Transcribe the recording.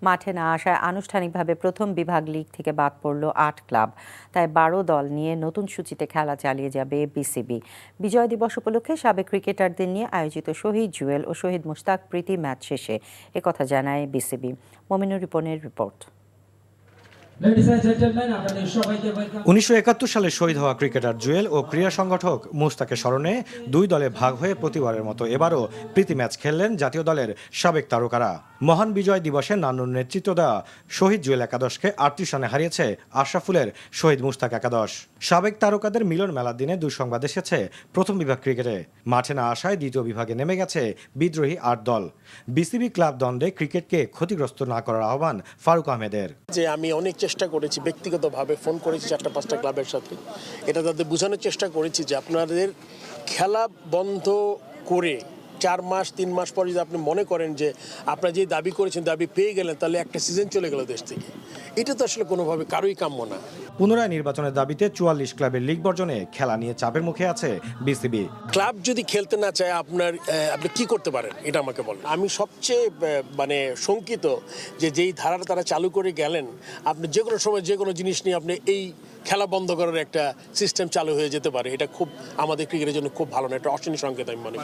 মাঠে না আসায় আনুষ্ঠানিকভাবে প্রথম বিভাগ লিগ থেকে বাদ পড়ল ৮ ক্লাব। তাই ১২ দল নিয়ে নতুন সূচিতে খেলা চালিয়ে যাবে বিসিবি। বিজয় দিবস উপলক্ষে সাবেক ক্রিকেটারদের নিয়ে আয়োজিত শহীদ জুয়েল ও শহীদ মুশতাক প্রীতি ম্যাচ শেষে একথা জানায় বিসিবি। মমিনুর রিপনের রিপোর্ট। ১৯৭১ সালে শহীদ হওয়া ক্রিকেটার জুয়েল ও ক্রীড়া সংগঠক মুশতাকের স্মরণে দুই দলে ভাগ হয়ে প্রতিবারের মতো এবারও প্রীতি ম্যাচ খেললেন জাতীয় দলের সাবেক তারকারা। মহান বিজয় দিবসে নান্নুর নেতৃত্ব দেওয়া শহীদ জুয়েল একাদশকে ৩৮ রানে হারিয়েছে আশরাফুলের শহীদ মুশতাক একাদশ। সাবেক তারকাদের মিলন মেলার দিনে দুঃসংবাদ এসেছে প্রথম বিভাগ ক্রিকেটে। মাঠে না আসায় দ্বিতীয় বিভাগে নেমে গেছে বিদ্রোহী ৮ দল। বিসিবি ক্লাব দ্বন্দ্বে ক্রিকেটকে ক্ষতিগ্রস্ত না করার আহ্বান ফারুক আহমেদের। যে আমি অনেক চেষ্টা করেছি, ব্যক্তিগতভাবে ফোন করেছি ৪-৫টা ক্লাবের সাথে, এটা তাদের বোঝানোর চেষ্টা করেছি যে আপনাদের খেলা বন্ধ করে ৪ মাস ৩ মাস পর যদি আপনি মনে করেন যে আপনারা যে দাবি করেছেন দাবি পেয়ে গেলেন, তাহলে একটা সিজন চলে গেল দেশ থেকে। এটা তো আসলে কোনোভাবে কারোই কাম্য না। পুনরায় নির্বাচনের দাবিতে ৪৪ ক্লাবের লিগ বর্জনে খেলা নিয়ে চাপের মুখে আছে বিসিবি। ক্লাব যদি খেলতে না চায় আপনি কি করতে পারেন এটা আমাকে বলেন। আমি সবচেয়ে শঙ্কিত যেই ধারাটা তারা চালু করে গেলেন, আপনি যে কোনো সময় যে কোনো জিনিস নিয়ে আপনি এই খেলা বন্ধ করার একটা সিস্টেম চালু হয়ে যেতে পারে। এটা খুব আমাদের ক্রিকেটের জন্য খুব ভালো না, একটা অশনি সংকেত আমি মনে করি।